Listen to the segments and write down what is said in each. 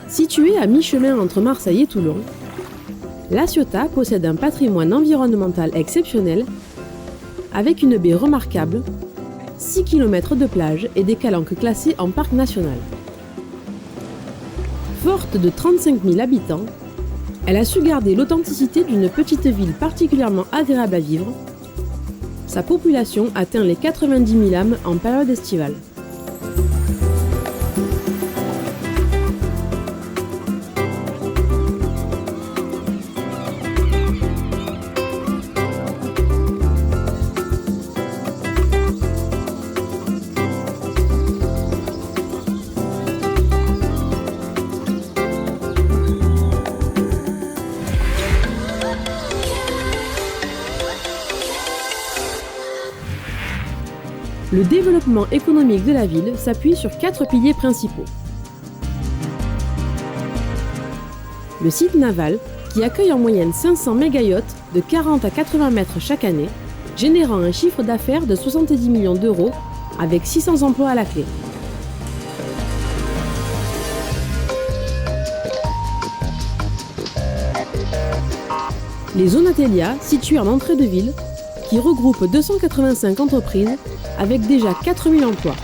Située à mi-chemin entre Marseille et Toulon, La Ciotat possède un patrimoine environnemental exceptionnel avec une baie remarquable, 6 km de plage et des calanques classées en parc national. Forte de 35 000 habitants, elle a su garder l'authenticité d'une petite ville particulièrement agréable à vivre. Sa population atteint les 90 000 âmes en période estivale. Le développement économique de la ville s'appuie sur 4 piliers principaux. Le site naval, qui accueille en moyenne 500 méga-yachts de 40 à 80 mètres chaque année, générant un chiffre d'affaires de 70 millions d'euros avec 600 emplois à la clé. Les zones Athélia, situées en entrée de ville, qui regroupent 285 entreprises avec déjà 4000 emplois.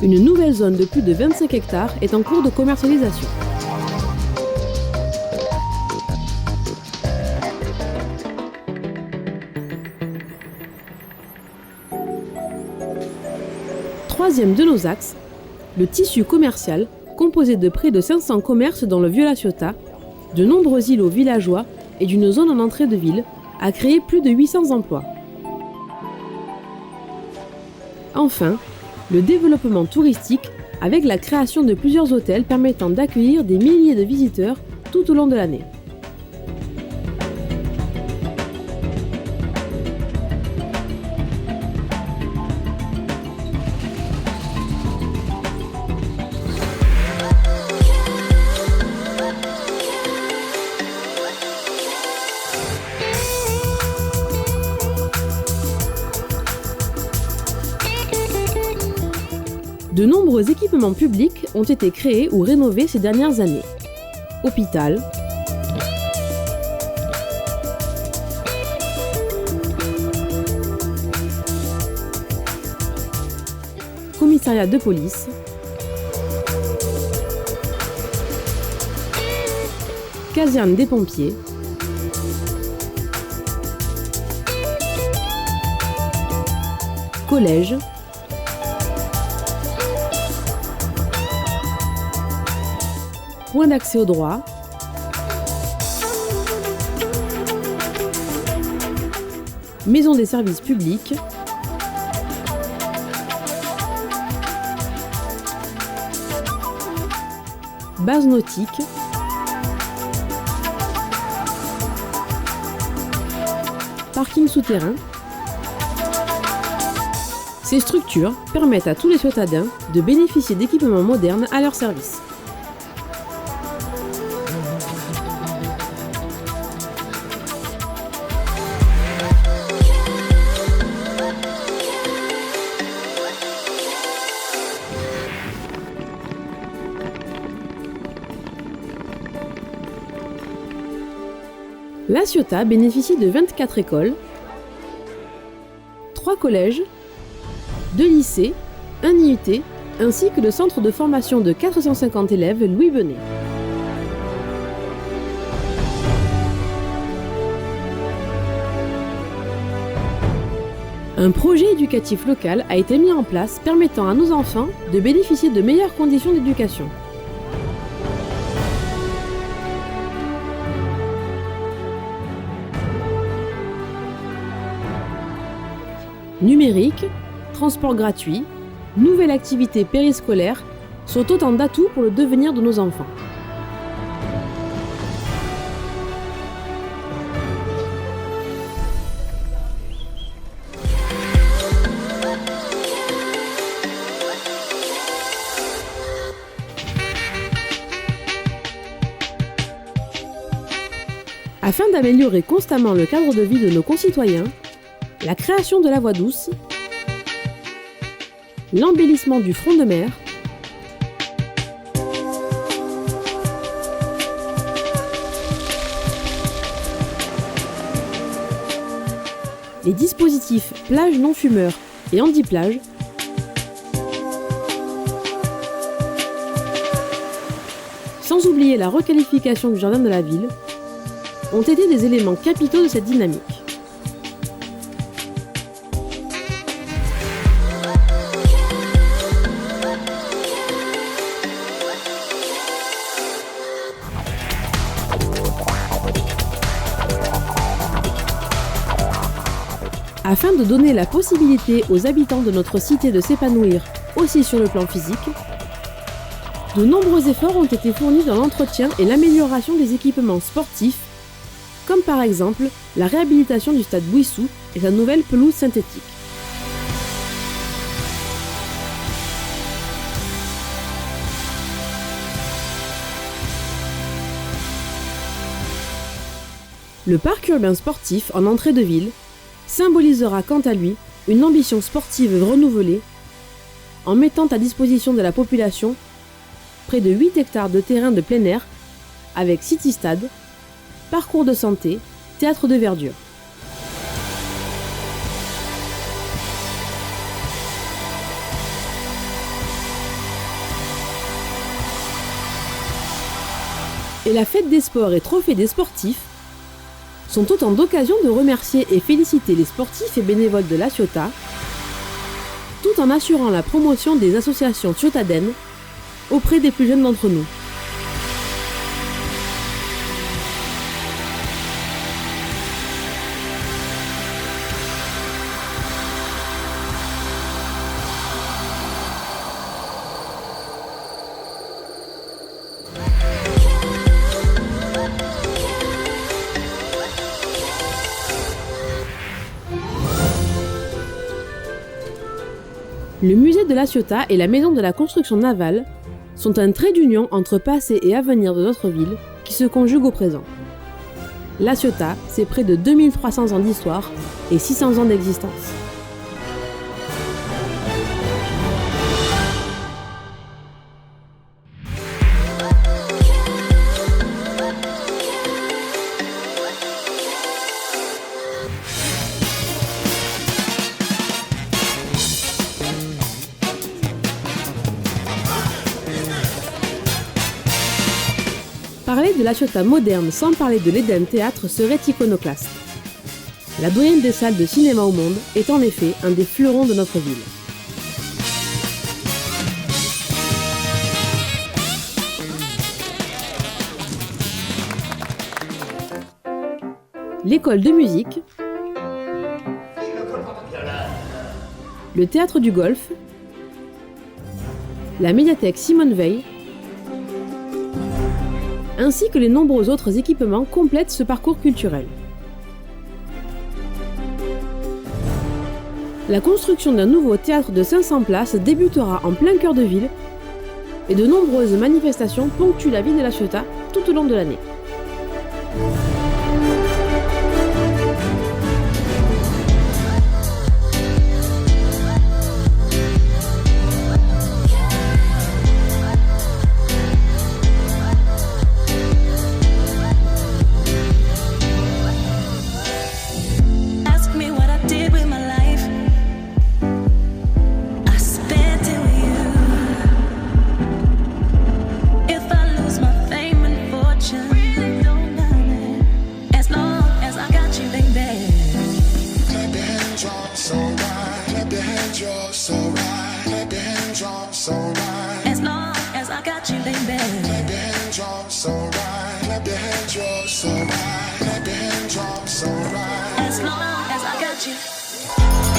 Une nouvelle zone de plus de 25 hectares est en cours de commercialisation. Troisième de nos axes, le tissu commercial, composé de près de 500 commerces dans le vieux La Ciotat, de nombreux îlots villageois et d'une zone en entrée de ville, a créé plus de 800 emplois. Enfin, le développement touristique avec la création de plusieurs hôtels permettant d'accueillir des milliers de visiteurs tout au long de l'année. De nombreux équipements publics ont été créés ou rénovés ces dernières années. Hôpital, commissariat de police, caserne des pompiers, collège, point d'accès au droit, maison des services publics, base nautique, parking souterrain. Ces structures permettent à tous les Ciotadens de bénéficier d'équipements modernes à leur service. La Ciotat bénéficie de 24 écoles, 3 collèges, 2 lycées, 1 IUT, ainsi que le centre de formation de 450 élèves Louis Benet. Un projet éducatif local a été mis en place permettant à nos enfants de bénéficier de meilleures conditions d'éducation. Numérique, transport gratuit, nouvelles activités périscolaires sont autant d'atouts pour le devenir de nos enfants. Afin d'améliorer constamment le cadre de vie de nos concitoyens, la création de la voie douce, l'embellissement du front de mer, les dispositifs plage non fumeurs et handi-plage, sans oublier la requalification du jardin de la ville, ont été des éléments capitaux de cette dynamique. Afin de donner la possibilité aux habitants de notre cité de s'épanouir aussi sur le plan physique, de nombreux efforts ont été fournis dans l'entretien et l'amélioration des équipements sportifs, comme par exemple la réhabilitation du stade Bouissou et sa nouvelle pelouse synthétique. Le parc urbain sportif en entrée de ville symbolisera quant à lui une ambition sportive renouvelée en mettant à disposition de la population près de 8 hectares de terrain de plein air avec City Stade, parcours de santé, théâtre de verdure. Et la fête des sports et trophées des sportifs sont autant d'occasions de remercier et féliciter les sportifs et bénévoles de la Ciotat, tout en assurant la promotion des associations ciotadènes auprès des plus jeunes d'entre nous. Le musée de la Ciotat et la maison de la construction navale sont un trait d'union entre passé et avenir de notre ville qui se conjugue au présent. La Ciotat, c'est près de 2300 ans d'histoire et 600 ans d'existence. Parler de la Ciotat moderne sans parler de l'Eden Théâtre serait iconoclaste. La doyenne des salles de cinéma au monde est en effet un des fleurons de notre ville. L'école de musique, le théâtre du golf, la médiathèque Simone Veil, ainsi que les nombreux autres équipements complètent ce parcours culturel. La construction d'un nouveau théâtre de 500 places débutera en plein cœur de ville et de nombreuses manifestations ponctuent la vie de la Ciotat tout au long de l'année. As long as I got you.